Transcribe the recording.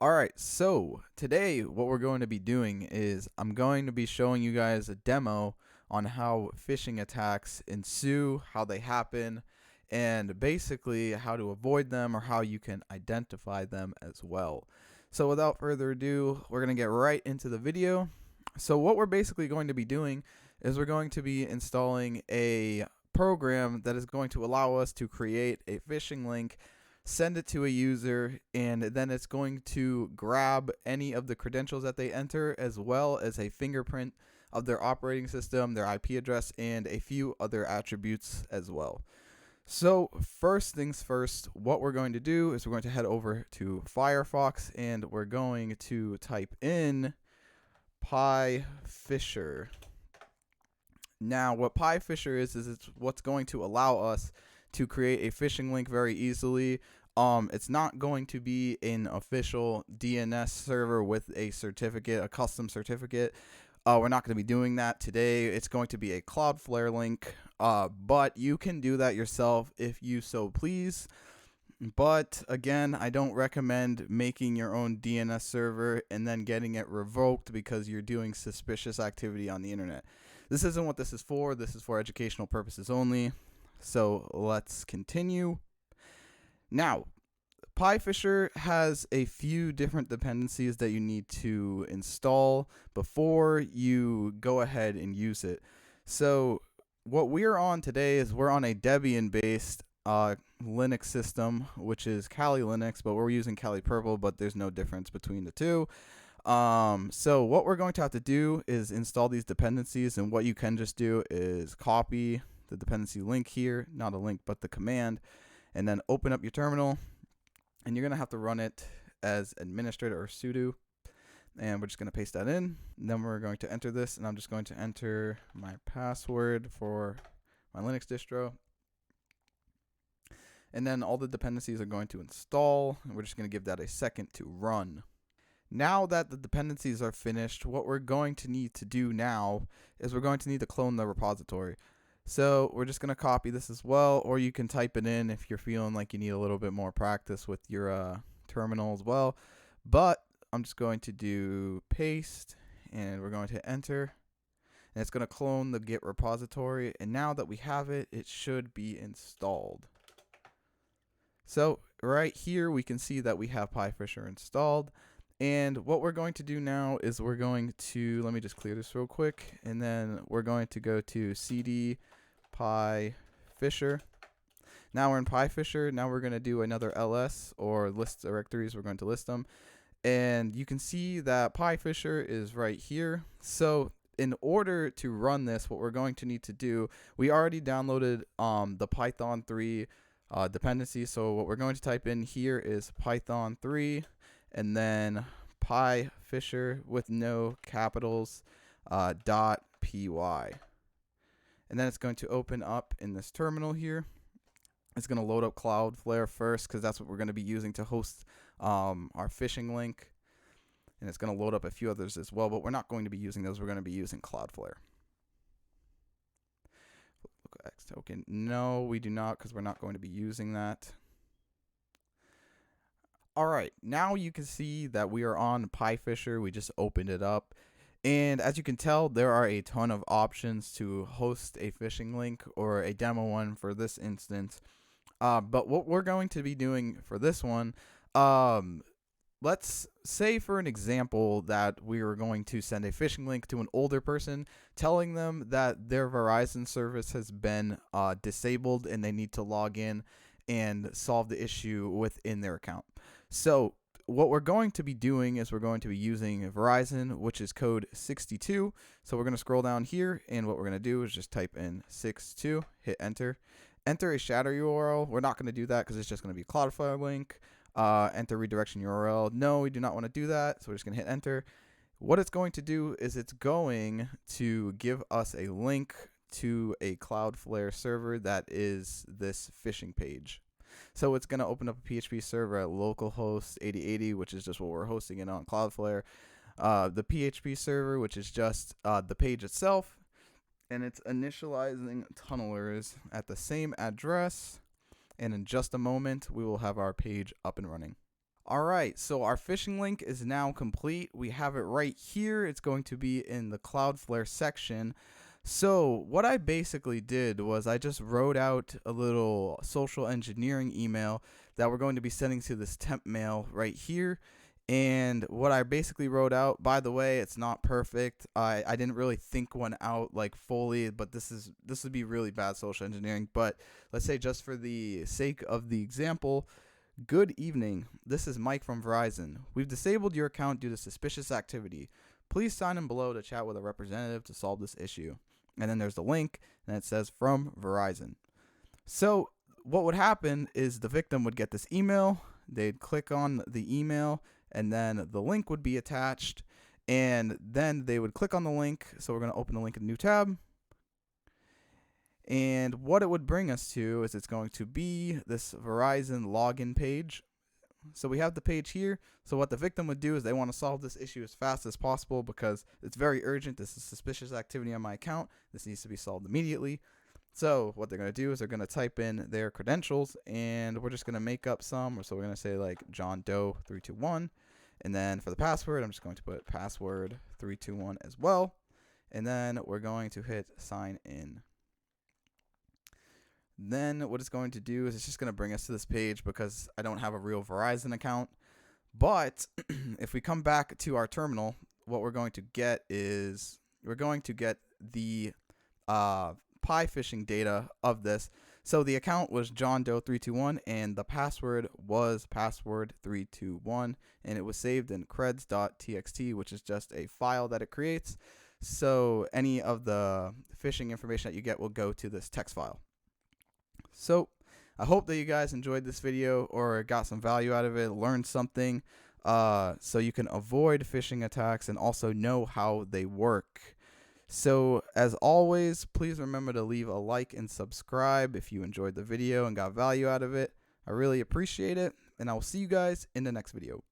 Alright, so today what we're going to be doing is I'm going to be showing you guys a demo on how phishing attacks ensue, how they happen, and basically how to avoid them or how you can identify them as well. So without further ado, we're going to get right into the video. So what we're basically going to be doing is we're going to be installing a program that is going to allow us to create a phishing link, send it to a user, and then it's going to grab any of the credentials that they enter, as well as a fingerprint of their operating system, their IP address, and a few other attributes as well. So first things first, what we're going to do is we're going to head over to Firefox and we're going to type in PyPhisher. Now what PyPhisher is it's what's going to allow us to create a phishing link very easily. It's not going to be an official DNS server with a certificate, a custom certificate. We're not going to be doing that today. It's going to be a Cloudflare link, but you can do that yourself if you so please. But again, I don't recommend making your own DNS server and then getting it revoked because you're doing suspicious activity on the internet. This isn't what this is for. This is for educational purposes only. So let's continue. Now, PyPhisher has a few different dependencies that you need to install before you go ahead and use it. So what we're on today is we're on a Debian-based Linux system, which is Kali Linux, but we're using Kali Purple, but there's no difference between the two. So what we're going to have to do is install these dependencies, and what you can just do is copy the dependency link here, not a link, but the command, and then open up your terminal, and you're going to have to run it as administrator or sudo, and we're just going to paste that in, and then we're going to enter this, and I'm just going to enter my password for my Linux distro, and then all the dependencies are going to install, and we're just going to give that a second to run. Now that the dependencies are finished, what we're going to need to do now is we're going to need to clone the repository. So we're just going to copy this as well, or you can type it in if you're feeling like you need a little bit more practice with your terminal as well. But I'm just going to do paste, and we're going to enter, and it's going to clone the Git repository. And now that we have it, it should be installed. So right here, we can see that we have PyPhisher installed. And what we're going to do now is we're going to, let me just clear this real quick, and then we're going to go to cd PyPhisher. Now we're in PyPhisher. Now we're going to do another ls, or list directories. We're going to list them. And you can see that PyPhisher is right here. So in order to run this, what we're going to need to do, we already downloaded the Python 3 dependency. So what we're going to type in here is Python 3, and then PyPhisher with no capitals .py. And then it's going to open up in this terminal here. It's going to load up Cloudflare first because that's what we're going to be using to host our phishing link. And it's going to load up a few others as well, but we're not going to be using those. We're going to be using Cloudflare. X token. No, we do not, because we're not going to be using that. Alright, now you can see that we are on PyPhisher. We just opened it up. And as you can tell, there are a ton of options to host a phishing link, or a demo one for this instance. But what we're going to be doing for this one, let's say for an example that we are going to send a phishing link to an older person, telling them that their Verizon service has been disabled and they need to log in and solve the issue within their account. So what we're going to be doing is we're going to be using Verizon, which is code 62. So we're going to scroll down here, and what we're going to do is just type in 62, hit enter. Enter a shadow URL. We're not going to do that because it's just going to be a Cloudflare link. Enter redirection URL. No, we do not want to do that, so we're just going to hit enter. What it's going to do is it's going to give us a link to a Cloudflare server that is this phishing page. So it's going to open up a PHP server at localhost 8080, which is just what we're hosting it on Cloudflare. The PHP server, which is just the page itself, and it's initializing tunnelers at the same address. And in just a moment, we will have our page up and running. All right, so our phishing link is now complete. We have it right here. It's going to be in the Cloudflare section. So what I basically did was I just wrote out a little social engineering email that we're going to be sending to this temp mail right here. And what I basically wrote out, by the way, it's not perfect. I didn't really think one out like fully, but this would be really bad social engineering. But let's say, just for the sake of the example, good evening. This is Mike from Verizon. We've disabled your account due to suspicious activity. Please sign in below to chat with a representative to solve this issue. And then there's the link, and it says from Verizon. So what would happen is the victim would get this email, they'd click on the email, and then the link would be attached, and then they would click on the link. So we're going to open the link in a new tab. And what it would bring us to is it's going to be this Verizon login page. So we have the page here. So what the victim would do is they want to solve this issue as fast as possible because it's very urgent. This is suspicious activity on my account. This needs to be solved immediately. So what they're going to do is they're going to type in their credentials, and we're just going to make up some. So we're going to say like John Doe 321. And then for the password, I'm just going to put password 321 as well. And then we're going to hit sign in. Then what it's going to do is it's just going to bring us to this page because I don't have a real Verizon account. But if we come back to our terminal, what we're going to get is we're going to get the Pi phishing data of this. So the account was John Doe 321 and the password was password 321, and it was saved in creds.txt, which is just a file that it creates. So any of the phishing information that you get will go to this text file. So I hope that you guys enjoyed this video or got some value out of it, learned something, so you can avoid phishing attacks and also know how they work. So as always, please remember to leave a like and subscribe if you enjoyed the video and got value out of it. I really appreciate it, and I will see you guys in the next video.